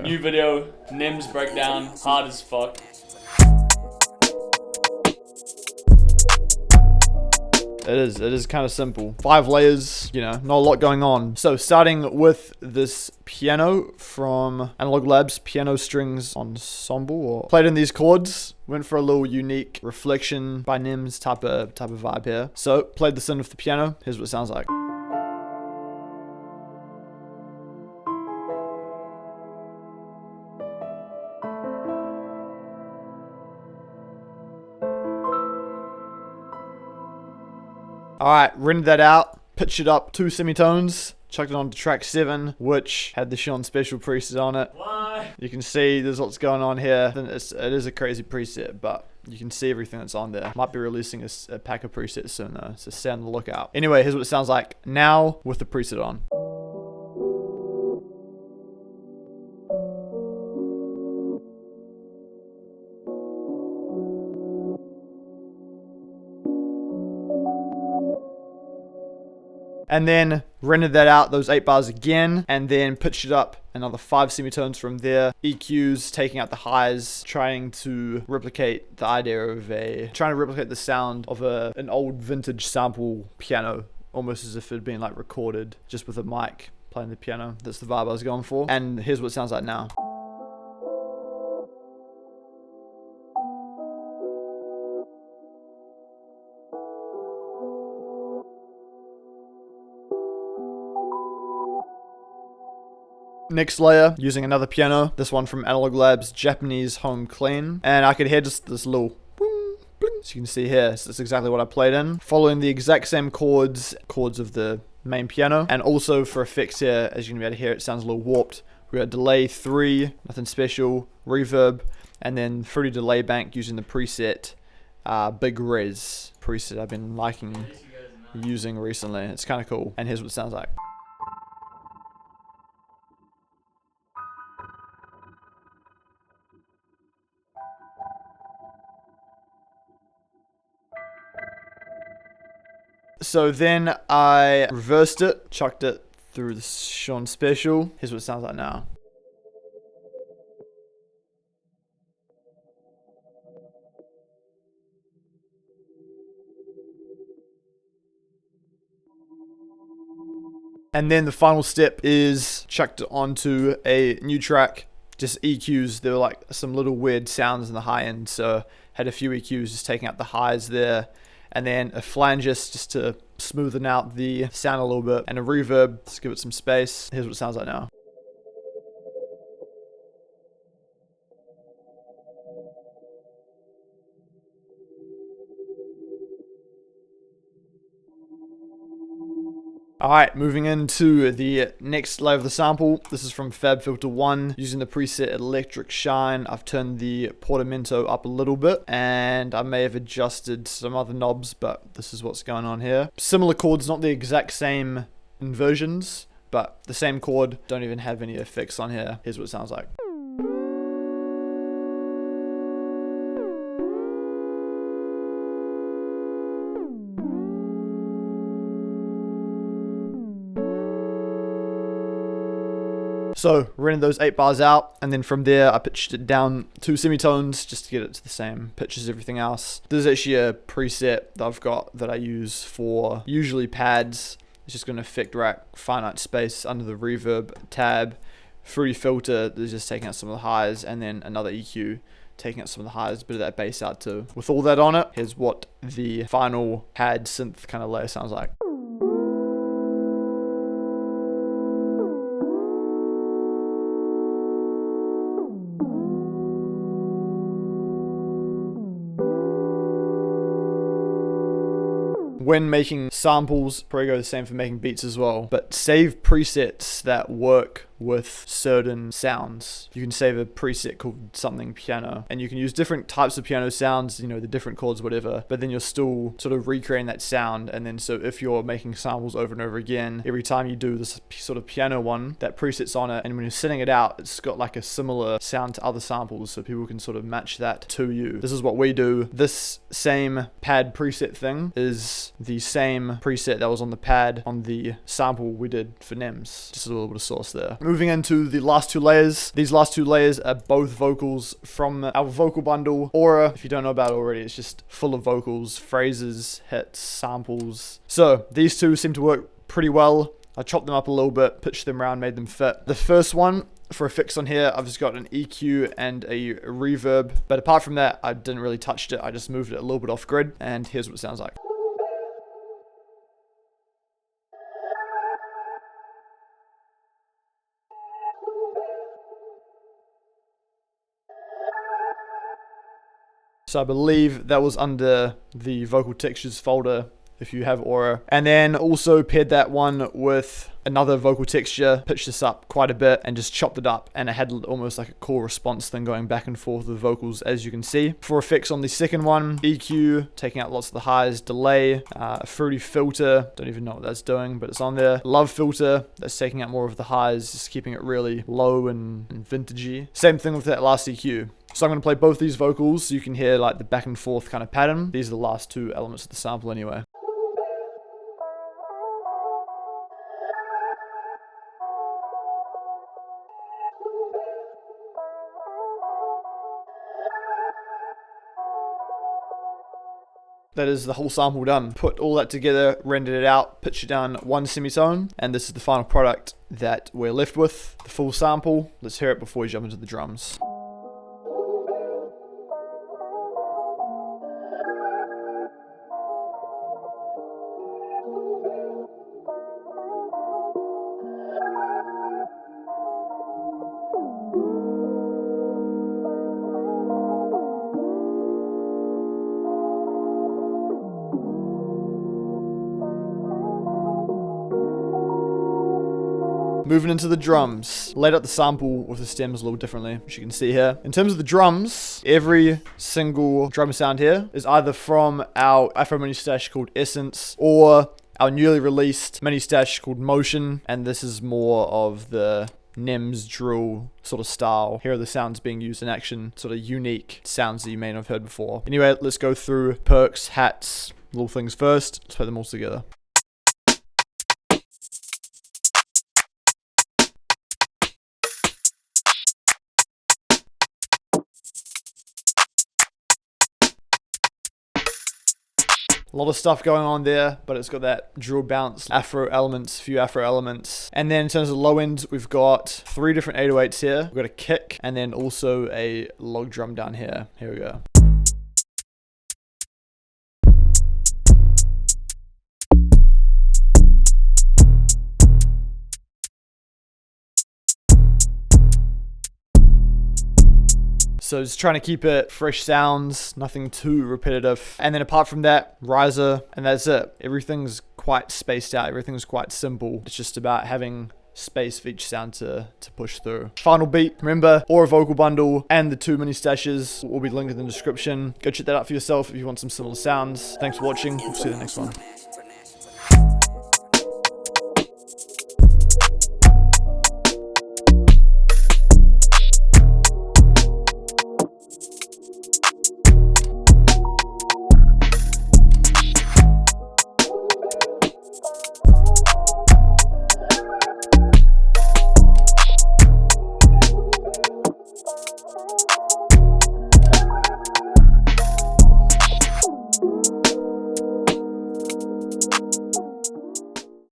New video, Nemzzz breakdown, hard as fuck. It is kind of simple. 5 layers, you know, not a lot going on. So starting with this piano from Analog Labs Piano Strings Ensemble, or played in these chords, went for a little unique reflection by Nemzzz type of vibe here. So played this in with the piano, here's what it sounds like. Alright, rendered that out, pitched it up 2 semitones, chucked it onto track 7, which had the Sean Special preset on it. Why? You can see there's lots going on here. It is a crazy preset, but you can see everything that's on there. Might be releasing a pack of presets soon though, so stay on the lookout. Anyway, here's what it sounds like now with the preset on. And then rendered that out, those 8 bars again, and then pitched it up another 5 semitones from there. EQs, taking out the highs, trying to replicate the sound of an old vintage sample piano, almost as if it had been like recorded just with a mic playing the piano. That's the vibe I was going for. And here's what it sounds like now. Next layer, using another piano, this one from Analog Labs Japanese Home Clean, and I could hear just this little boom, bling. So you can see here, so that's exactly what I played in, following the exact same chords of the main piano, and also for effects here, as you're gonna be able to hear, it sounds a little warped. We got delay 3, nothing special, reverb, and then Fruity Delay Bank using the preset Big Res preset I've been liking using recently. It's kind of cool, and here's what it sounds like. So then I reversed it, chucked it through the Sean Special. Here's what it sounds like now. And then the final step is chucked it onto a new track, just EQs. There were like some little weird sounds in the high end, so had a few EQs just taking out the highs there. And then a flangist just to smoothen out the sound a little bit, and a reverb, let's give it some space. Here's what it sounds like now. Alright, moving into the next layer of the sample. This is from FabFilter 1, using the preset Electric Shine. I've turned the portamento up a little bit, and I may have adjusted some other knobs, but this is what's going on here. Similar chords, not the exact same inversions, but the same chord. Don't even have any effects on here. Here's what it sounds like. So, rendered those 8 bars out, and then from there I pitched it down 2 semitones just to get it to the same pitch as everything else. This is actually a preset that I've got that I use for usually pads. It's just going to effect rack finite space under the reverb tab. Fruity filter is just taking out some of the highs, and then another EQ taking out some of the highs, a bit of that bass out too. With all that on it, here's what the final pad synth kind of layer sounds like. When making samples, probably go the same for making beats as well, but save presets that work with certain sounds. You can save a preset called something piano, and you can use different types of piano sounds, you know, the different chords, whatever, but then you're still sort of recreating that sound. And then so if you're making samples over and over again, every time you do this sort of piano one, that preset's on it, and when you're sending it out, it's got like a similar sound to other samples, so people can sort of match that to you. This is what we do. This same pad preset thing is the same preset that was on the pad on the sample we did for Nemzzz. Just a little bit of sauce there. moving into the last two layers. These last two layers are both vocals from our vocal bundle. Aura, if you don't know about it already, it's just full of vocals, phrases, hits, samples. So these two seem to work pretty well. I chopped them up a little bit, pitched them around, made them fit. The first one, for a fix on here, I've just got an EQ and a reverb. But apart from that, I didn't really touch it. I just moved it a little bit off grid. And here's what it sounds like. So I believe that was under the vocal textures folder if you have Aura. And then also paired that one with another vocal texture, pitched this up quite a bit and just chopped it up, and it had almost like a call response thing going back and forth with vocals, as you can see. For effects on the second one, EQ, taking out lots of the highs, delay, a fruity filter, don't even know what that's doing, but it's on there. Love filter, that's taking out more of the highs, just keeping it really low and vintagey. Same thing with that last EQ. So I'm going to play both these vocals so you can hear like the back and forth kind of pattern. These are the last two elements of the sample anyway. That is the whole sample done. Put all that together, rendered it out, pitched it down one semitone, and this is the final product that we're left with. The full sample. Let's hear it before we jump into the drums. Moving into the drums. Laid out the sample with the stems a little differently, as you can see here. In terms of the drums, every single drum sound here is either from our Afro mini stash called Essence or our newly released mini stash called Motion, and this is more of the Nemzzz drill sort of style. Here are the sounds being used in action, sort of unique sounds that you may not have heard before. Anyway, let's go through perks, hats, little things first. Let's play them all together. A lot of stuff going on there, but it's got that drill bounce, Afro elements, few Afro elements. And then in terms of low end, we've got 3 different 808s here. We've got a kick and then also a log drum down here. Here we go. So just trying to keep it fresh sounds, nothing too repetitive. And then apart from that, riser, and that's it. Everything's quite spaced out, everything's quite simple. It's just about having space for each sound to push through. Final beat, remember, Aura vocal bundle and the 2 mini stashes will be linked in the description. Go check that out for yourself if you want some similar sounds. Thanks for watching, we'll see you in the next one.